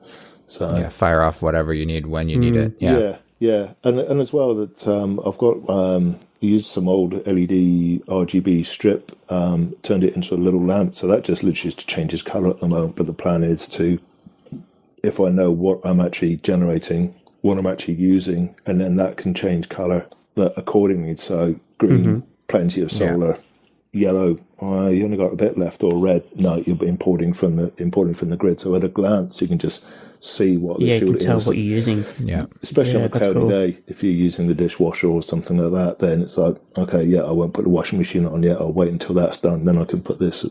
So fire off whatever you need when you need it. And as well that I've got used some old LED RGB strip, turned it into a little lamp, so that just literally changes color at the moment. But the plan is to, if I know what I'm actually generating, what I'm actually using, and then that can change color accordingly. So green, plenty of solar. Yellow, you only got a bit left, or red, no, you're importing from the grid. So at a glance, you can just see what you can tell what you're using. Yeah, especially on a cloudy day, if you're using the dishwasher or something like that, then it's like, I won't put the washing machine on yet. I'll wait until that's done, then I can put this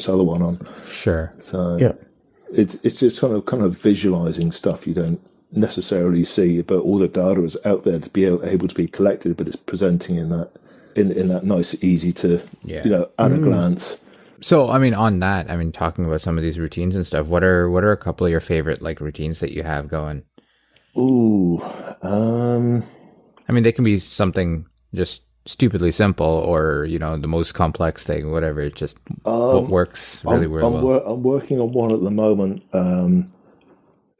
other one on. Sure. So it's just kind of visualizing stuff you don't necessarily see, but all the data is out there to be able to be collected, but it's presenting in that in that nice, easy to, at a glance. So, I mean, on that, I mean, talking about some of these routines and stuff, what are a couple of your favorite like routines that you have going? Ooh, I mean, they can be something just stupidly simple, or the most complex thing, whatever. It just what works really well. I'm working on one at the moment.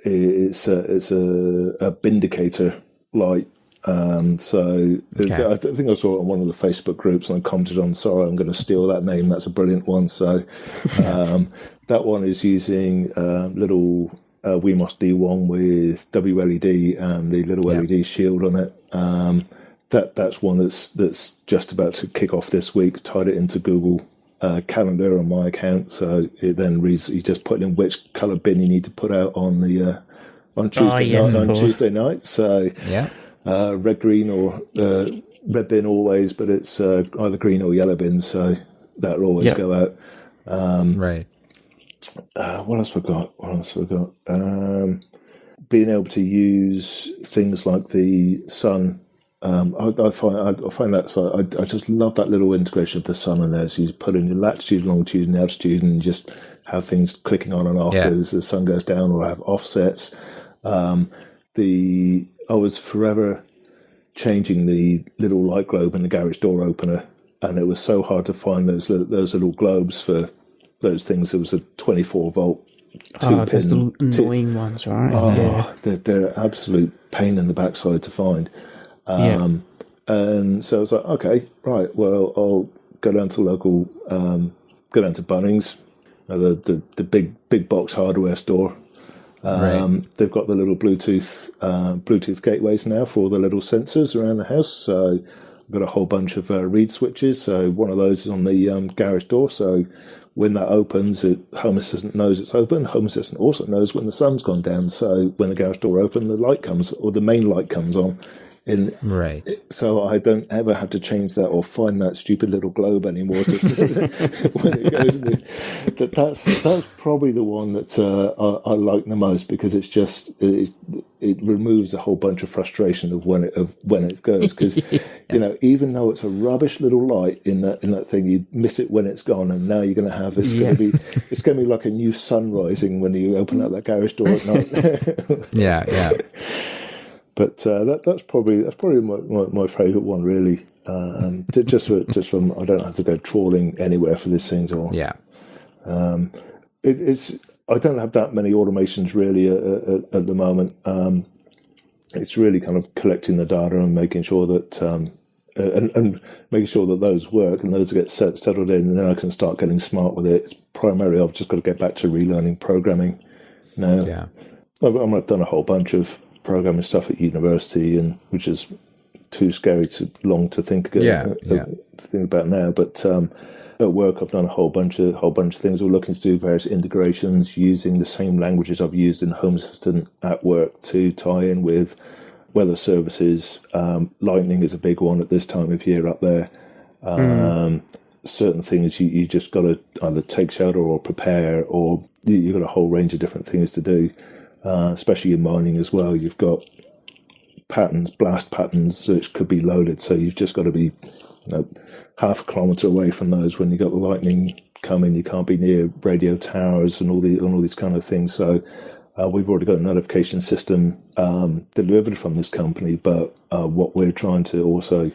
It's a vindicator light. I think I saw it on one of the Facebook groups and I commented on, sorry, I'm going to steal that name. That's a brilliant one. So that one is using little Wemos D1 with WLED and the little LED shield on it. That's one that's just about to kick off this week. Tied it into Google Calendar on my account, so it then reads. You just put in which color bin you need to put out on the on Tuesday night. So red, green, or red bin always, but it's either green or yellow bin. So that'll always go out. Right. What else forgot? Being able to use things like the sun. I find that, so I just love that little integration of the sun in there. So you put in your latitude, longitude, and altitude, and just have things clicking on and off as the sun goes down, or have offsets. I was forever changing the little light globe in the garage door opener, and it was so hard to find those little globes for those things. It was a 24-volt. Those little annoying ones, right? They're absolute pain in the backside to find. And so I was like, okay, right, well, I'll go down to local, go down to Bunnings, the big box hardware store. They've got the little Bluetooth gateways now for all the little sensors around the house. So I've got a whole bunch of reed switches. So one of those is on the garage door. So when that opens, Home Assistant knows it's open. Home Assistant also knows when the sun's gone down. So when the garage door opens, the light comes, or the main light comes on. So I don't ever have to change that or find that stupid little globe anymore when it goes in. That's probably the one that I like the most, because it's just it removes a whole bunch of frustration of when it goes, because even though it's a rubbish little light in that thing, you miss it when it's gone, and now you're going to have it's going to be like a new sun rising when you open up that garage door at night. But that's probably my favourite one, really. Just from I don't have to go trawling anywhere for these things, or it's I don't have that many automations really at the moment. It's really kind of collecting the data and making sure that and making sure that those work and those get settled in, and then I can start getting smart with it. It's primarily I've just got to get back to relearning programming now. I've done a whole bunch of programming stuff at university, and which is too long to think about now. But at work, I've done a whole bunch of things. We're looking to do various integrations using the same languages I've used in Home Assistant at work to tie in with weather services. Lightning is a big one at this time of year up there. Certain things you just got to either take shelter or prepare, or you've got a whole range of different things to do. Especially in mining as well, you've got blast patterns which could be loaded, so you've just got to be half a kilometre away from those when you got the lightning coming. You can't be near radio towers and all these kind of things. So we've already got a notification system delivered from this company, but what we're trying to also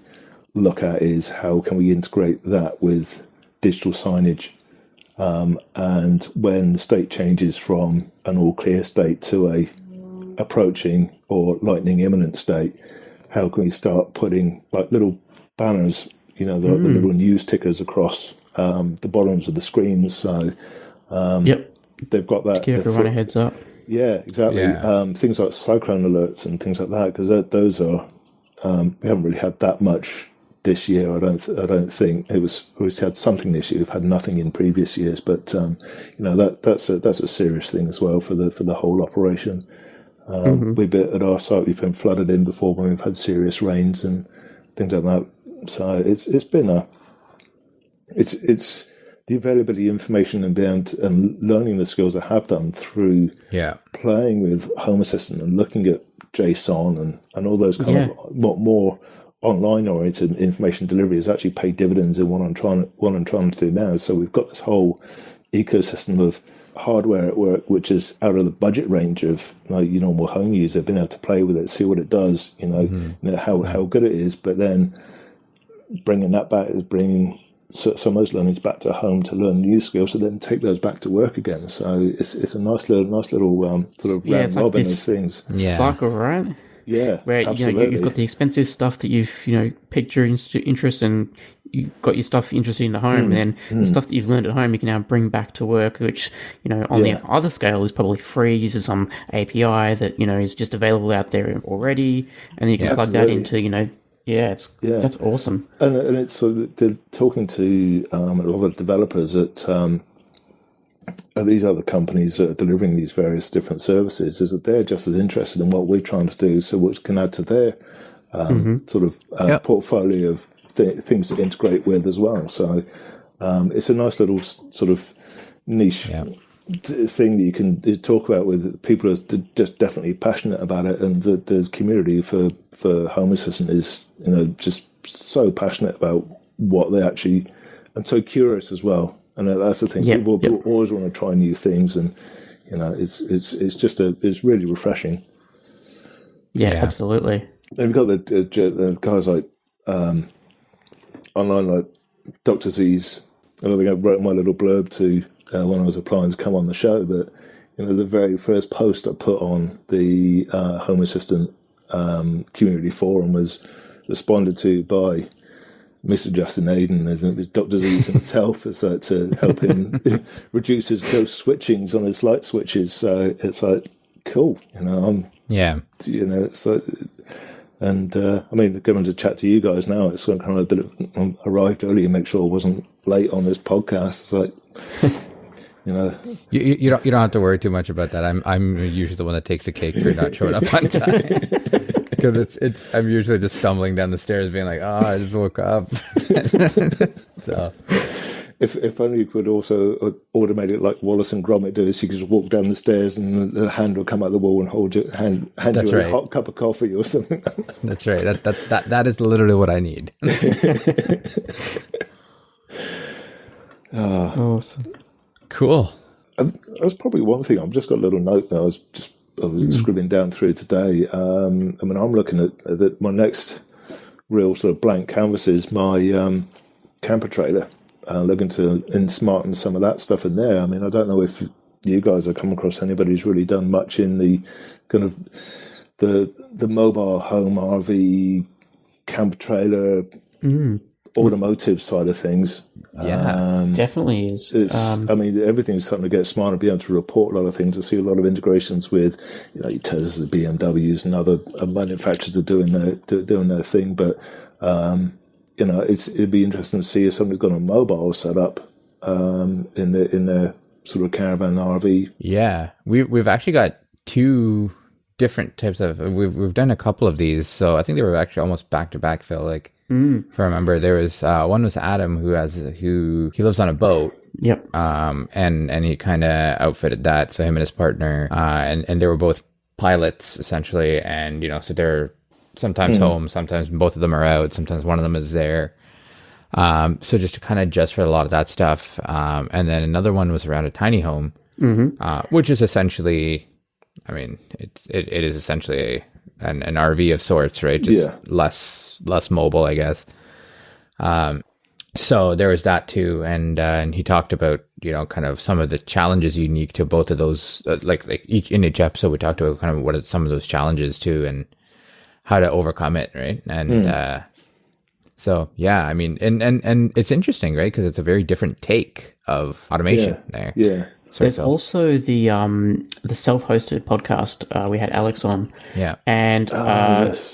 look at is how can we integrate that with digital signage. And when the state changes from an all clear state to a approaching or lightning imminent state, how can we start putting like little banners, the little news tickers across the bottoms of the screens? So they've got that. To give everyone a heads up. Yeah, exactly. Things like cyclone alerts and things like that, because those are we haven't really had that much this year. I don't think we've had something this year. We've had nothing in previous years, but that's a serious thing as well for the whole operation. At our site, we've been flooded in before when we've had serious rains and things like that. So it's been it's the availability of information and learning the skills I have done through playing with Home Assistant and looking at JSON and all those kind of more online-oriented information delivery has actually paid dividends in what I'm trying to do now. So we've got this whole ecosystem of hardware at work, which is out of the budget range of your normal home user, being able to play with it, see what it does, how good it is, but then bringing that back is bringing some of those learnings back to home to learn new skills, and then take those back to work again. So it's a nice little sort of round robin of things. Cycle, right? Yeah, where absolutely. You've got the expensive stuff that you've piqued your interest, and you've got your stuff interested in the home, and then the stuff that you've learned at home you can now bring back to work, which on the other scale is probably free, uses some API that is just available out there already, and then you can plug that into that's awesome. And it's talking to a lot of developers at these other companies that are delivering these various different services, is that they're just as interested in what we're trying to do, so which can add to their portfolio of things to integrate with as well. So it's a nice little sort of niche thing that you can talk about with people who are just definitely passionate about it, and there's community for Home Assistant is just so passionate about what they actually, and so curious as well. And that's the thing. People always want to try new things, and it's really refreshing. Yeah, absolutely. And we've got the guys like online, like Dr. Z's. I think I wrote my little blurb to when I was applying to come on the show that the very first post I put on the Home Assistant community forum was responded to by Mr. Justin Aiden, and it was Dr. Z himself, to help him reduce his ghost switchings on his light switches. So it's like, cool, so, and I mean, going to chat to you guys now, it's kind of a bit of, arrived early to make sure I wasn't late on this podcast. It's like, you don't have to worry too much about that. I'm usually the one that takes the cake for not showing up on time. Because I'm usually just stumbling down the stairs being like, I just woke up. So if only you could also automate it like Wallace and Gromit do, so you could just walk down the stairs and the hand will come out the wall and hold your hand you a hot cup of coffee or something. That's right. That is literally what I need. Awesome. Cool. That's probably one thing. I've just got a little note that I was scribbling down through today. I mean, I'm looking at my next real sort of blank canvas is my camper trailer. Looking to smarten some of that stuff in there. I mean, I don't know if you guys have come across anybody who's really done much in the kind of the mobile home RV camper trailer automotive side of things. Definitely is. I mean, everything's starting to get smarter, be able to report a lot of things. I see a lot of integrations with, your Teslas, the BMWs, and other manufacturers are doing their thing. But it'd be interesting to see if somebody's got a mobile setup in their sort of caravan RV. Yeah, we've actually got two different types of. We've done a couple of these, so I think they were actually almost back to back, Phil. Like. If I remember, there was one was Adam who lives on a boat. Yep. And he kind of outfitted that. So him and his partner, and they were both pilots essentially. And so they're sometimes home, sometimes both of them are out, sometimes one of them is there. So just to kind of adjust for a lot of that stuff. And then another one was around a tiny home, which is essentially, I mean, it is essentially an RV of sorts, right? Just less mobile, I guess. So there was that too, and he talked about kind of some of the challenges unique to both of those. Like each episode, we talked about kind of what are some of those challenges too, and how to overcome it, right? And so yeah, I mean, and it's interesting, right? Because it's a very different take of automation there. Yeah. There's also the self-hosted podcast. We had Alex on, and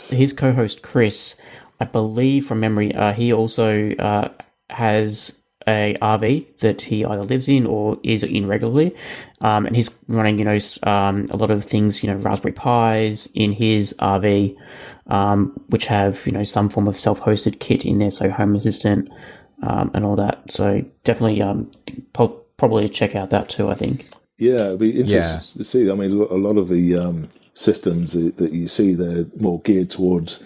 his co-host Chris, I believe from memory, he also has a RV that he either lives in or is in regularly, and he's running a lot of things, Raspberry Pis in his RV, which have some form of self-hosted kit in there, so Home Assistant and all that. So definitely probably check out that too, I think. Yeah, it'd be interesting to see. I mean, a lot of the systems that you see, they're more geared towards,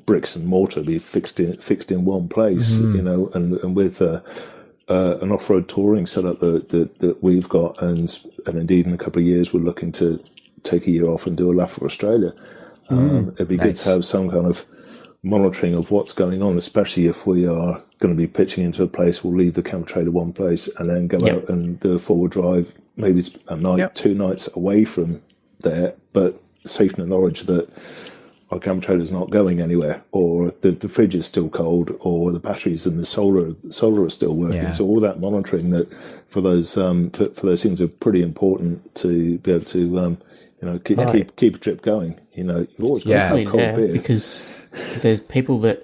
bricks and mortar, be fixed in one place, and with an off-road touring setup that we've got, and indeed in a couple of years we're looking to take a year off and do a lap for Australia. It'd be good to have some kind of monitoring of what's going on, especially if we are going to be pitching into a place. We'll leave the camper trailer one place and then go out and do a forward drive, maybe it's a night, 2 nights away from there, but safe in the knowledge that our camper trailer is not going anywhere, or the fridge is still cold, or the batteries and the solar are still working. Yeah. So all that monitoring that for those things are pretty important to be able to keep a trip going. You've always got to have cold beer, because there's people that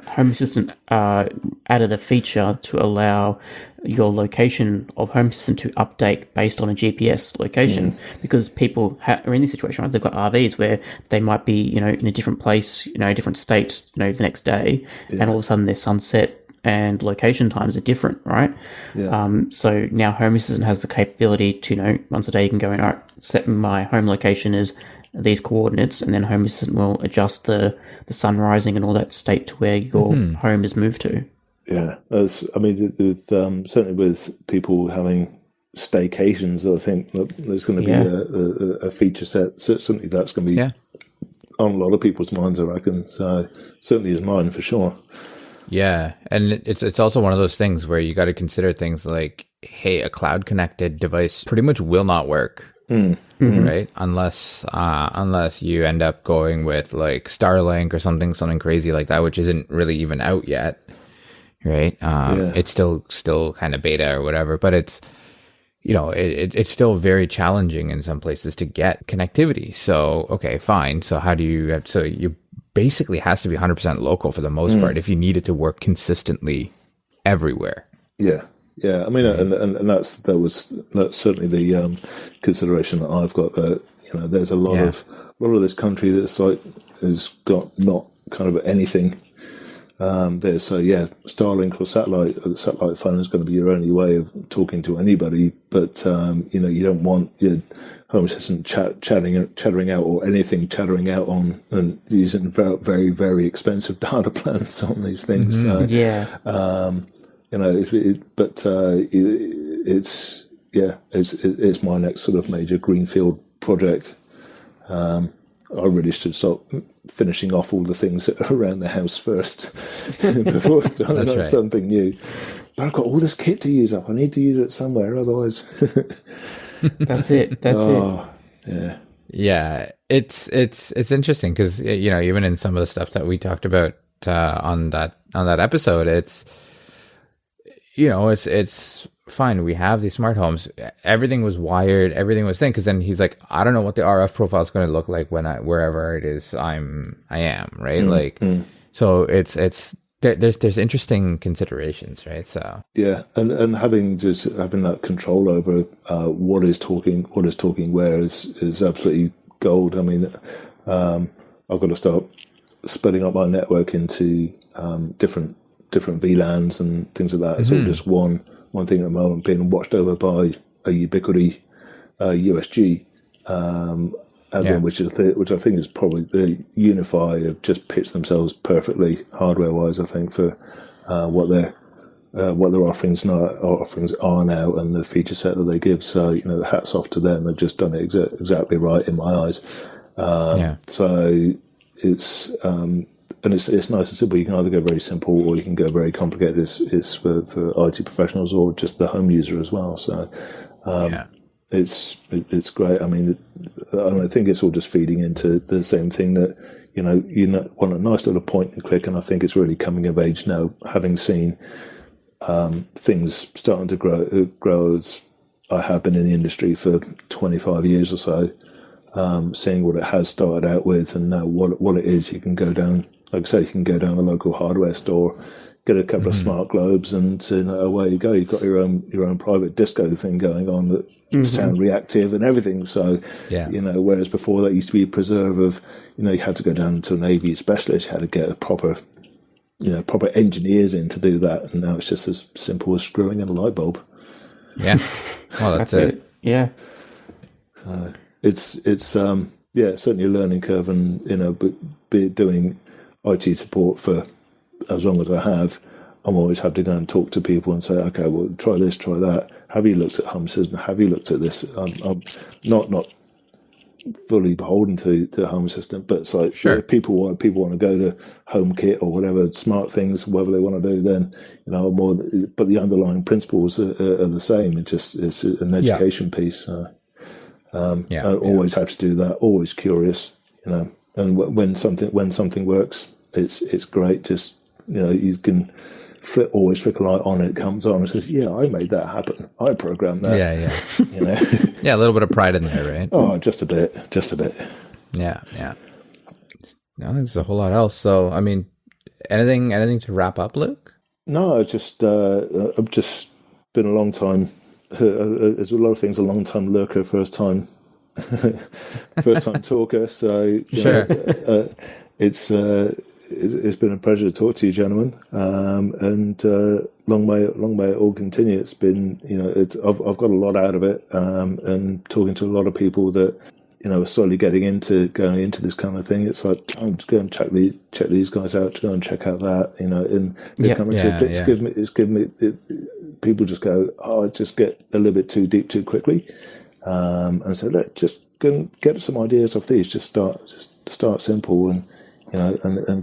Home Assistant added a feature to allow your location of Home Assistant to update based on a GPS location, because people are in this situation, right? They've got RVs where they might be in a different place, a different state, the next day, and all of a sudden their sunset and location times are different, right? So now Home Assistant has the capability to once a day you can go in, all right, set my home location is these coordinates, and then Home Assistant will adjust the sun rising and all that state to where your home is moved to. Yeah, certainly with people having staycations, I think there's going to be a feature set. Certainly that's going to be on a lot of people's minds, I reckon. So certainly is mine for sure. Yeah, and it's also one of those things where you got to consider things like, hey, a cloud connected device pretty much will not work. Right? Unless you end up going with like Starlink or something crazy like that, which isn't really even out yet, right? It's still kind of beta or whatever, but it's it's still very challenging in some places to get connectivity. So okay, fine. So how do you? So you basically has to be 100% local for the most part if you need it to work consistently everywhere. Yeah. Yeah, I mean, and that's certainly the consideration that I've got. That there's a lot of this country that's like has got not kind of anything there. So Starlink or satellite phone is going to be your only way of talking to anybody. But you don't want your Home Assistant chattering out, or anything chattering out on and using very, very expensive data plans on these things. It's my next sort of major greenfield project. I really should start finishing off all the things that are around the house first before starting something new. But I've got all this kit to use up. I need to use it somewhere, otherwise. That's it. Yeah. Yeah, it's interesting because even in some of the stuff that we talked about on that episode, it's it's fine. We have these smart homes. Everything was wired. Everything was thin. Because then he's like, I don't know what the RF profile is going to look like wherever it is I am, right? So it's there's interesting considerations, right? So and having that control over what is talking where is absolutely gold. I mean, I've got to start splitting up my network into different VLANs and things like that. It's all just one thing at the moment, being watched over by a Ubiquiti USG, which I think is probably the Unify have just pitched themselves perfectly hardware wise. I think for what their offerings are now and the feature set that they give. So hats off to them. They've just done it exactly right in my eyes. So it's. And it's nice and simple. You can either go very simple or you can go very complicated. It's for IT professionals or just the home user as well. So it's great. I mean, I think it's all just feeding into the same thing that you want a nice little point and click. And I think it's really coming of age now, having seen things starting to grow as I have been in the industry for 25 years or so. Seeing what it has started out with and now what it is, you can go down. Like I say, you can go down the local hardware store, get a couple of smart globes, and away you go. You've got your own private disco thing going on that sound reactive and everything. So, whereas before that used to be a preserve of, you had to go down to an AV specialist, you had to get a proper engineers in to do that, and now it's just as simple as screwing in a light bulb. Yeah, well, that's it. Yeah. It's certainly a learning curve, and but be doing IT support for as long as I have, I'm always happy to go and talk to people and say, okay, well, try this, try that. Have you looked at Home Assistant? Have you looked at this? I'm not fully beholden to Home Assistant, but it's like, sure, people want to go to HomeKit or whatever smart things, whatever they want to do. Then more, but the underlying principles are the same. It's an education piece. I always have to do that. Always curious, And when something works, it's great. Just you can always flick a light on, it comes on and says, yeah, I made that happen. I programmed that. Yeah. Yeah, a little bit of pride in there, right? Oh, just a bit. Yeah. No, there's a whole lot else. So, I mean, anything to wrap up, Luke? No, I've just been a long time. There's a lot of things. A long time lurker, first time talker. So sure. It's been a pleasure to talk to you, gentlemen. And long may it all continue. It's been, I've got a lot out of it. And talking to a lot of people that, are slowly going into this kind of thing. It's like, I'm just going to check these guys out, to go and check out that, and it's given me, people just go, I just get a little bit too deep too quickly. And I said, look, just go and get some ideas off these. Just start simple and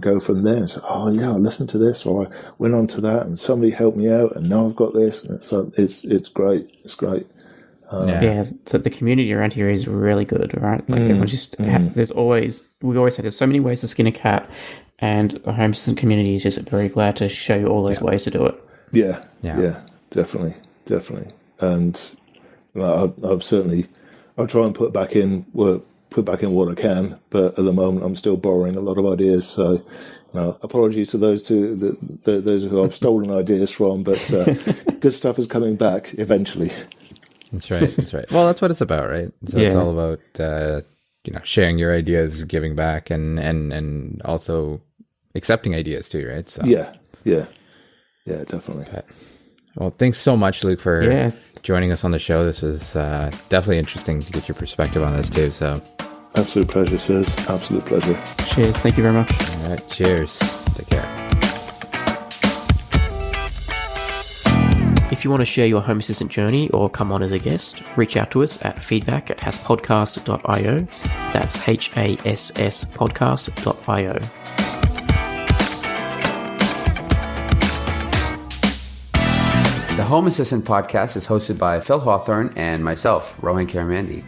go from there. And say, oh yeah, I listened to this, or I went on to that, and somebody helped me out, and now I've got this. And it's great. It's great. The community around here is really good, right? Like everyone just we always say there's so many ways to skin a cat, and the Home Assistant community is just very glad to show you all those ways to do it. Yeah, definitely. And I'll try and put back in what I can, but at the moment I'm still borrowing a lot of ideas. So, apologies to those those who I've stolen ideas from, but good stuff is coming back eventually. That's right. Well, that's what it's about, right? So it's all about sharing your ideas, giving back, and also accepting ideas too, right? So yeah, definitely. Well, thanks so much, Luke, for joining us on the show. This is definitely interesting to get your perspective on this too. So, absolute pleasure, sirs. Absolute pleasure. Cheers. Thank you very much. All right, cheers. Take care. If you want to share your Home Assistant journey or come on as a guest, reach out to us at feedback@hasspodcast.io. That's HASS podcast.io. The Home Assistant podcast is hosted by Phil Hawthorne and myself, Rohan Karamandi.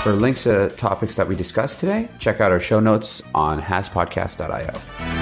For links to topics that we discussed today, check out our show notes on hasspodcast.io.